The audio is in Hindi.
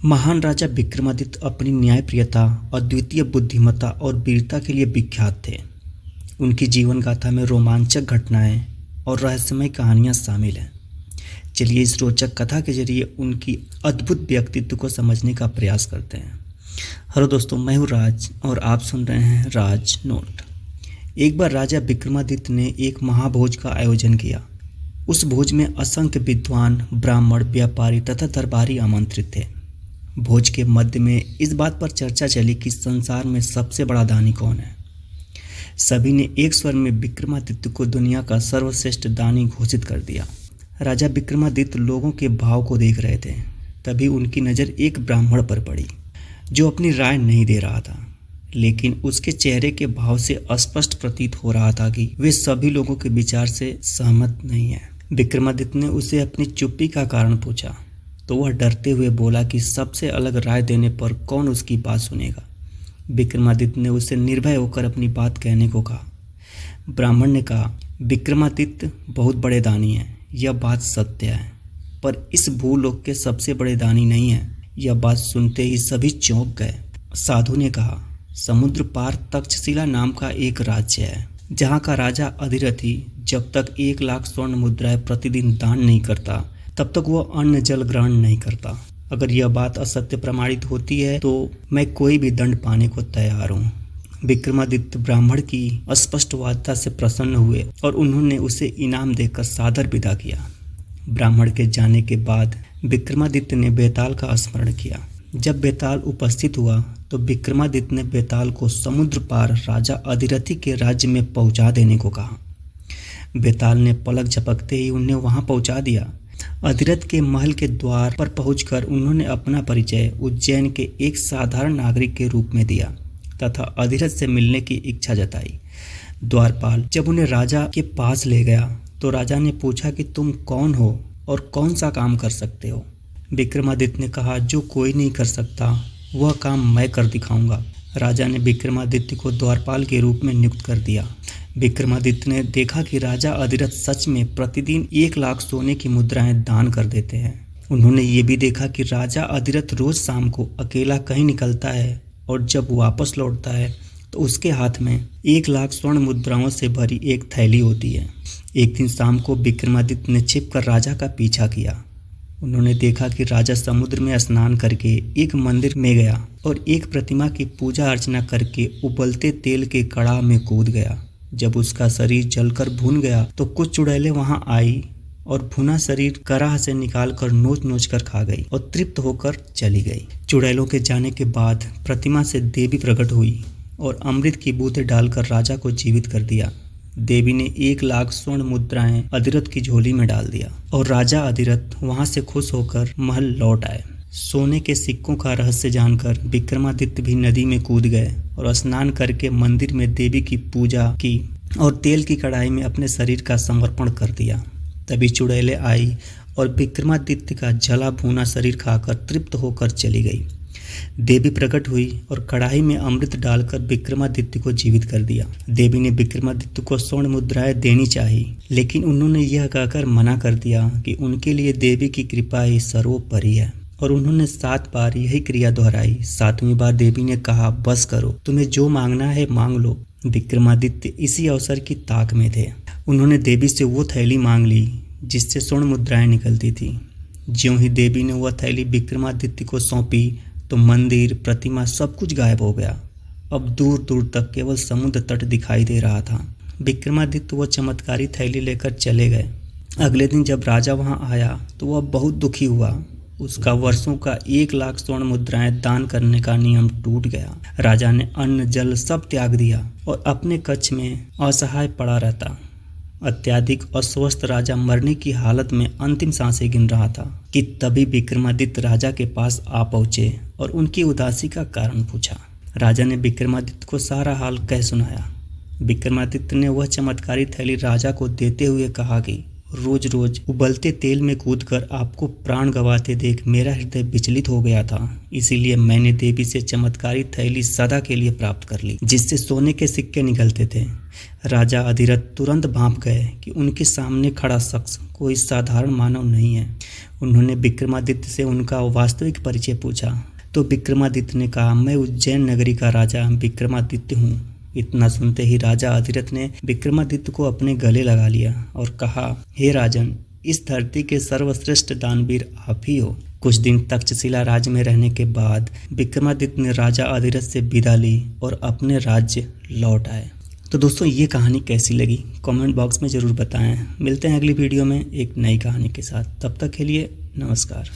महान राजा विक्रमादित्य अपनी न्यायप्रियता, अद्वितीय बुद्धिमत्ता और वीरता के लिए विख्यात थे। उनकी जीवन गाथा में रोमांचक घटनाएं और रहस्यमय कहानियां शामिल हैं। चलिए इस रोचक कथा के जरिए उनकी अद्भुत व्यक्तित्व को समझने का प्रयास करते हैं। हेलो दोस्तों, मैं हूँ राज और आप सुन रहे हैं राज नोट। एक बार राजा विक्रमादित्य ने एक महाभोज का आयोजन किया। उस भोज में असंख्य विद्वान, ब्राह्मण, व्यापारी तथा दरबारी आमंत्रित थे। भोज के मध्य में इस बात पर चर्चा चली कि संसार में सबसे बड़ा दानी कौन है। सभी ने एक स्वर में विक्रमादित्य को दुनिया का सर्वश्रेष्ठ दानी घोषित कर दिया। राजा विक्रमादित्य लोगों के भाव को देख रहे थे। तभी उनकी नज़र एक ब्राह्मण पर पड़ी जो अपनी राय नहीं दे रहा था, लेकिन उसके चेहरे के भाव से स्पष्ट प्रतीत हो रहा था कि वे सभी लोगों के विचार से सहमत नहीं है। विक्रमादित्य ने उसे अपनी चुप्पी का कारण पूछा तो वह डरते हुए बोला कि सबसे अलग राय देने पर कौन उसकी बात सुनेगा। विक्रमादित्य ने उसे निर्भय होकर अपनी बात कहने को कहा। ब्राह्मण ने कहा, विक्रमादित्य बहुत बड़े दानी हैं, यह बात सत्य है, पर इस भूलोक के सबसे बड़े दानी नहीं है। यह बात सुनते ही सभी चौंक गए। साधु ने कहा, समुद्र पार तक्षशिला नाम का एक राज्य है, जहाँ का राजा अधिरथी जब तक 1,00,000 स्वर्ण मुद्राएं प्रतिदिन दान नहीं करता तब तक वह अन्न जल ग्रहण नहीं करता। अगर यह बात असत्य प्रमाणित होती है तो मैं कोई भी दंड पाने को तैयार हूँ। विक्रमादित्य ब्राह्मण की स्पष्टवादिता से प्रसन्न हुए और उन्होंने उसे इनाम देकर सादर विदा किया। ब्राह्मण के जाने के बाद विक्रमादित्य ने बेताल का स्मरण किया। जब बेताल उपस्थित हुआ तो विक्रमादित्य ने बेताल को समुद्र पार राजा अधिरथी के राज्य में पहुंचा देने को कहा। बेताल ने पलक झपकते ही उन्हें वहां पहुंचा दिया। अधिरथ के महल के द्वार पर पहुंचकर उन्होंने अपना परिचय उज्जैन के एक साधारण नागरिक के रूप में दिया तथा अधिरथ से मिलने की इच्छा जताई। द्वारपाल जब उन्हें राजा के पास ले गया तो राजा ने पूछा कि तुम कौन हो और कौन सा काम कर सकते हो। विक्रमादित्य ने कहा, जो कोई नहीं कर सकता वह काम मैं कर दिखाऊंगा। राजा ने विक्रमादित्य को द्वारपाल के रूप में नियुक्त कर दिया। विक्रमादित्य ने देखा कि राजा अधिरथ सच में प्रतिदिन 1,00,000 सोने की मुद्राएं दान कर देते हैं। उन्होंने ये भी देखा कि राजा अधिरथ रोज शाम को अकेला कहीं निकलता है और जब वापस लौटता है तो उसके हाथ में 1,00,000 स्वर्ण मुद्राओं से भरी एक थैली होती है। एक दिन शाम को विक्रमादित्य ने छिपकर राजा का पीछा किया। उन्होंने देखा कि राजा समुद्र में स्नान करके एक मंदिर में गया और एक प्रतिमा की पूजा अर्चना करके उबलते तेल के कड़ाह में कूद गया। जब उसका शरीर जलकर भून गया तो कुछ चुड़ैलें वहां आई और भुना शरीर कड़ाह से निकालकर नोच नोच कर खा गई और तृप्त होकर चली गई। चुड़ैलों के जाने के बाद प्रतिमा से देवी प्रकट हुई और अमृत की बूंदें डालकर राजा को जीवित कर दिया। देवी ने 1,00,000 स्वर्ण मुद्राएं अधिरथ की झोली में डाल दिया और राजा अधिरथ वहां से खुश होकर महल लौट आए। सोने के सिक्कों का रहस्य जानकर विक्रमादित्य भी नदी में कूद गए और स्नान करके मंदिर में देवी की पूजा की और तेल की कढ़ाई में अपने शरीर का समर्पण कर दिया। तभी चुड़ैलें आई और विक्रमादित्य का जला भुना शरीर खाकर तृप्त होकर चली गई। देवी प्रकट हुई और कढ़ाई में अमृत डालकर विक्रमादित्य को जीवित कर दिया। देवी ने विक्रमादित्य को स्वर्ण मुद्राएं देनी चाहिए, लेकिन उन्होंने यह कहकर मना कर दिया कि उनके लिए देवी की कृपा ही सर्वोपरि है, और उन्होंने 7 बार यही क्रिया दोहराई। 7वीं बार देवी ने कहा, बस करो, तुम्हें जो मांगना है मांग लो। विक्रमादित्य इसी अवसर की ताक में थे। उन्होंने देवी से वो थैली मांग ली जिससे स्वर्ण मुद्राएं निकलती थी। ज्यों ही देवी ने वह थैली विक्रमादित्य को सौंपी तो मंदिर, प्रतिमा सब कुछ गायब हो गया। अब दूर दूर तक केवल समुद्र तट दिखाई दे रहा था। विक्रमादित्य वह चमत्कारी थैली लेकर चले गए। अगले दिन जब राजा वहां आया तो वह बहुत दुखी हुआ। उसका वर्षों का 1,00,000 स्वर्ण मुद्राएं दान करने का नियम टूट गया। राजा ने अन्न जल सब त्याग दिया और अपने कक्ष में असहाय पड़ा रहता। अत्याधिक अस्वस्थ राजा मरने की हालत में अंतिम सांसें गिन रहा था कि तभी विक्रमादित्य राजा के पास आ पहुंचे और उनकी उदासी का कारण पूछा। राजा ने विक्रमादित्य को सारा हाल कह सुनाया। विक्रमादित्य ने वह चमत्कारी थैली राजा को देते हुए कहा कि रोज रोज उबलते तेल में कूदकर आपको प्राण गंवाते देख मेरा हृदय विचलित हो गया था। इसीलिए मैंने देवी से चमत्कारी थैली सदा के लिए प्राप्त कर ली, जिससे सोने के सिक्के निकलते थे। राजा अधिरथ तुरंत भांप गए कि उनके सामने खड़ा शख्स कोई साधारण मानव नहीं है। उन्होंने विक्रमादित्य से उनका वास्तविक परिचय पूछा तो विक्रमादित्य ने कहा, मैं उज्जैन नगरी का राजा विक्रमादित्य हूँ। इतना सुनते ही राजा अधिरथ ने विक्रमादित्य को अपने गले लगा लिया और कहा, हे राजन, इस धरती के सर्वश्रेष्ठ दानवीर आप ही हो। कुछ दिन तक्षशिला राज्य में रहने के बाद विक्रमादित्य ने राजा अधिरथ से विदा ली और अपने राज्य लौट आए। तो दोस्तों, ये कहानी कैसी लगी कमेंट बॉक्स में ज़रूर बताएं। मिलते हैं अगली वीडियो में एक नई कहानी के साथ। तब तक के लिए नमस्कार।